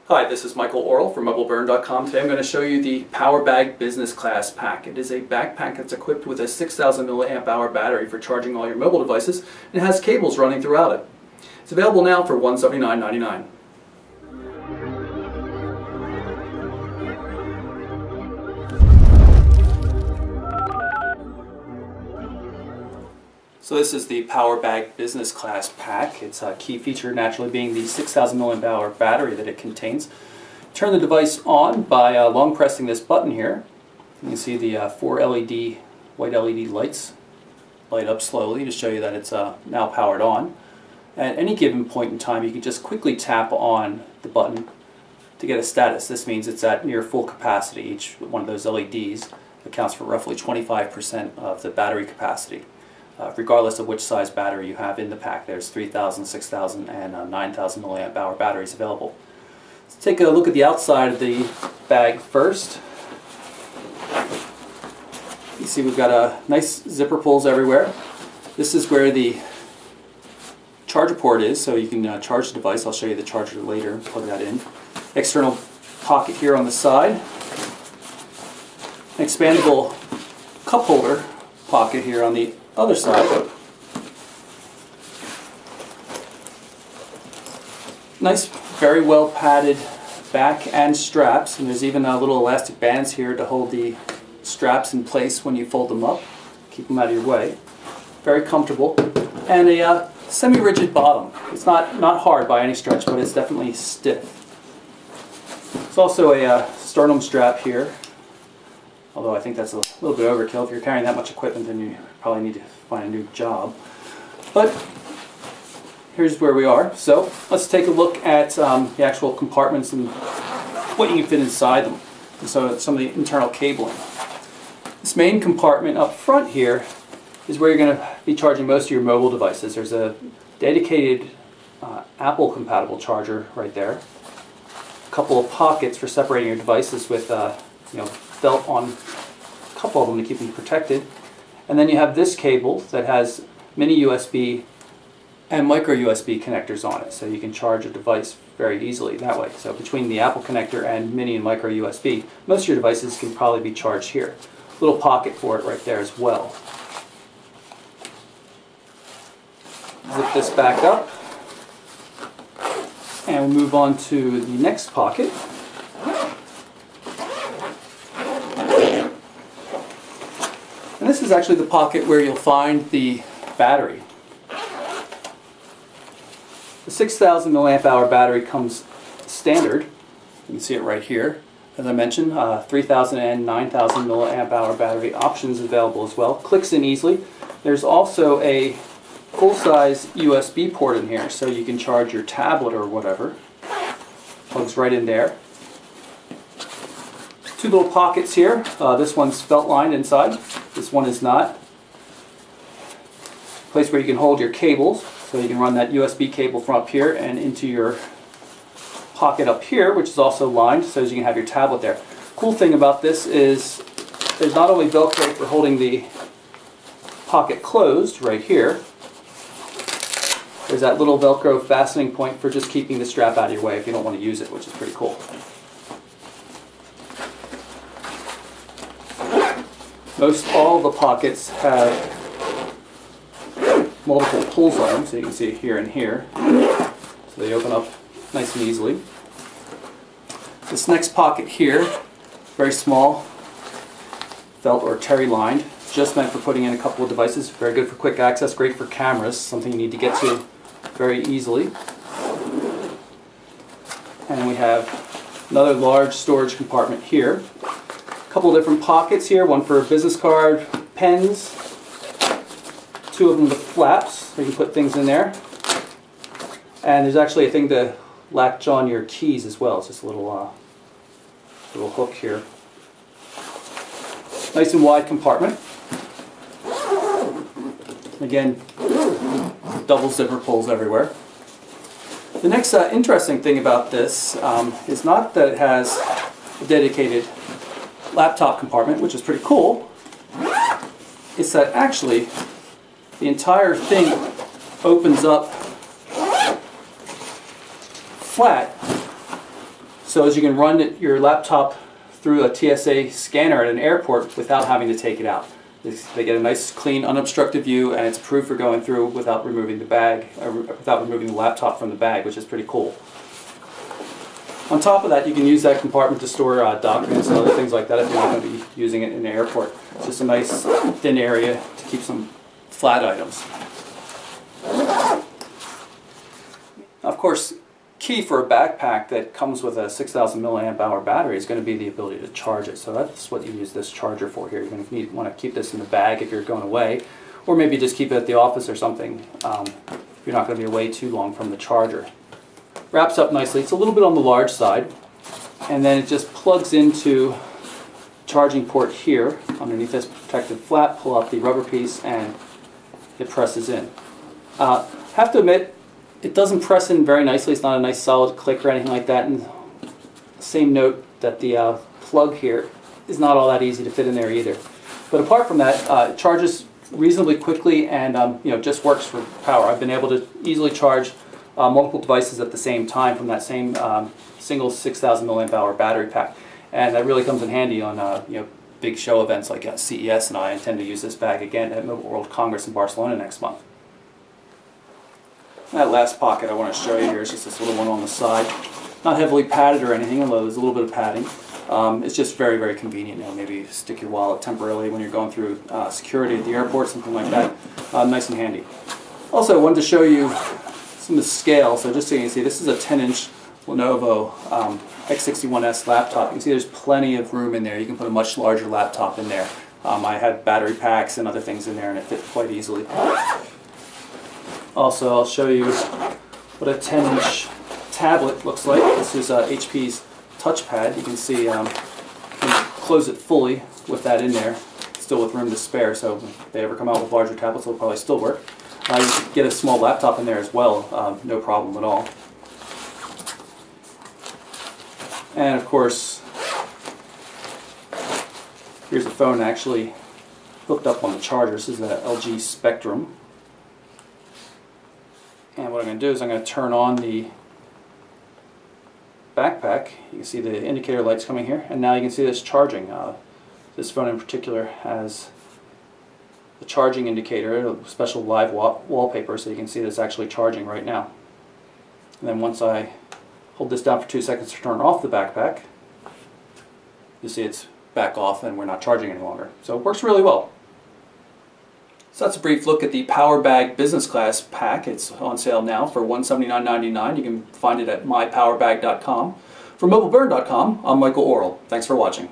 Hi, this is Michael Orrell from MobileBurn.com. Today I'm going to show you the Powerbag Business Class Pack. It is a backpack that's equipped with a 6,000 milliamp hour battery for charging all your mobile devices, and it has cables running throughout it. It's available now for $179.99. So this is the Powerbag Business Class Pack. Its a key feature naturally being the 6,000 milliamp hour battery that it contains. Turn the device on by long pressing this button here. You can see the four white LED lights light up slowly to show you that it's now powered on. At any given point in time, you can just quickly tap on the button to get a status. This means it's at near full capacity. Each one of those LEDs accounts for roughly 25% of the battery capacity. Regardless of which size battery you have in the pack. There's 3,000, 6,000, and 9,000 milliamp hour batteries available. Let's take a look at the outside of the bag first. You see we've got a nice zipper pulls everywhere. This is where the charger port is, so you can charge the device. I'll show you the charger later. Plug that in. External pocket here on the side. An expandable cup holder pocket here on the other side. Nice, very well padded back and straps, and there's even little elastic bands here to hold the straps in place when you fold them up. Keep them out of your way. Very comfortable, and a semi-rigid bottom. It's not hard by any stretch, but it's definitely stiff. There's also a sternum strap here. Although I think that's a little bit overkill. If you're carrying that much equipment, then you probably need to find a new job. But here's where we are. So let's take a look at the actual compartments and what you can fit inside them. And so some of the internal cabling. This main compartment up front here is where you're going to be charging most of your mobile devices. There's a dedicated Apple compatible charger right there. A couple of pockets for separating your devices with belt on a couple of them to keep them protected. And then you have this cable that has mini USB and micro USB connectors on it, so you can charge a device very easily that way. So between the Apple connector and mini and micro USB, most of your devices can probably be charged here. Little pocket for it right there as well. Zip this back up and we'll move on to the next pocket. And this is actually the pocket where you'll find the battery. The 6,000 milliamp hour battery comes standard. You can see it right here. As I mentioned, 3,000 and 9,000 milliamp hour battery options available as well. Clicks in easily. There's also a full-size USB port in here, so you can charge your tablet or whatever. Plugs right in there. Two little pockets here. This one's felt lined inside. This one is not. Place where you can hold your cables, so you can run that USB cable from up here and into your pocket up here, which is also lined, so as you can have your tablet there. Cool thing about this is there's not only Velcro for holding the pocket closed right here. There's that little Velcro fastening point for just keeping the strap out of your way if you don't want to use it, which is pretty cool. Most all the pockets have multiple pulls on them, so you can see here and here. So they open up nice and easily. This next pocket here, very small, felt or terry lined, just meant for putting in a couple of devices. Very good for quick access, great for cameras, something you need to get to very easily. And we have another large storage compartment here. Couple different pockets here, one for a business card, pens, two of them with flaps, so you can put things in there. And there's actually a thing to latch on your keys as well. It's just a little hook here. Nice and wide compartment. Again, double zipper pulls everywhere. The next interesting thing about this is not that it has a dedicated laptop compartment, which is pretty cool. It's that actually the entire thing opens up flat so as you can run your laptop through a TSA scanner at an airport without having to take it out. They get a nice, clean, unobstructed view, and it's approved for going through without removing the bag, without removing the laptop from the bag, which is pretty cool. On top of that, you can use that compartment to store documents and other things like that if you're not going to be using it in the airport. It's just a nice, thin area to keep some flat items. Of course, key for a backpack that comes with a 6,000 milliamp hour battery is going to be the ability to charge it. So that's what you use this charger for here. You're going to want to keep this in the bag if you're going away, or maybe just keep it at the office or something if you're not going to be away too long from the charger. Wraps up nicely. It's a little bit on the large side, and then it just plugs into charging port here underneath this protective flap. Pull out the rubber piece and it presses in. Have to admit, it doesn't press in very nicely. It's not a nice solid click or anything like that. And same note that the plug here is not all that easy to fit in there either. But apart from that, it charges reasonably quickly and just works for power. I've been able to easily charge multiple devices at the same time from that same single 6,000 milliamp hour battery pack, and that really comes in handy on big show events like CES. And I intend to use this bag again at Mobile World Congress in Barcelona next month. That last pocket I want to show you here is just this little one on the side. Not heavily padded or anything, although there's a little bit of padding. It's just very, very convenient. Maybe stick your wallet temporarily when you're going through security at the airport, something like that. Nice and handy. Also, I wanted to show you some of the scale. So just so you can see, this is a 10-inch Lenovo X61S laptop. You can see there's plenty of room in there. You can put a much larger laptop in there. I had battery packs and other things in there, and it fit quite easily. Also, I'll show you what a 10-inch tablet looks like. This is HP's touchpad. You can see you can close it fully with that in there, still with room to spare. So if they ever come out with larger tablets, it'll probably still work. You can get a small laptop in there as well, no problem at all. And of course, here's a phone actually hooked up on the charger. This is a LG Spectrum. And what I'm going to do is I'm going to turn on the backpack. You can see the indicator lights coming here, and now you can see this charging. This phone in particular has the charging indicator, a special live wallpaper, so you can see this actually charging right now. And then once I hold this down for 2 seconds to turn off the backpack, you see it's back off and we're not charging any longer. So it works really well. So that's a brief look at the Powerbag Business Class Pack. It's on sale now for $179.99. You can find it at mypowerbag.com. For mobileburn.com, I'm Michael Orrell. Thanks for watching.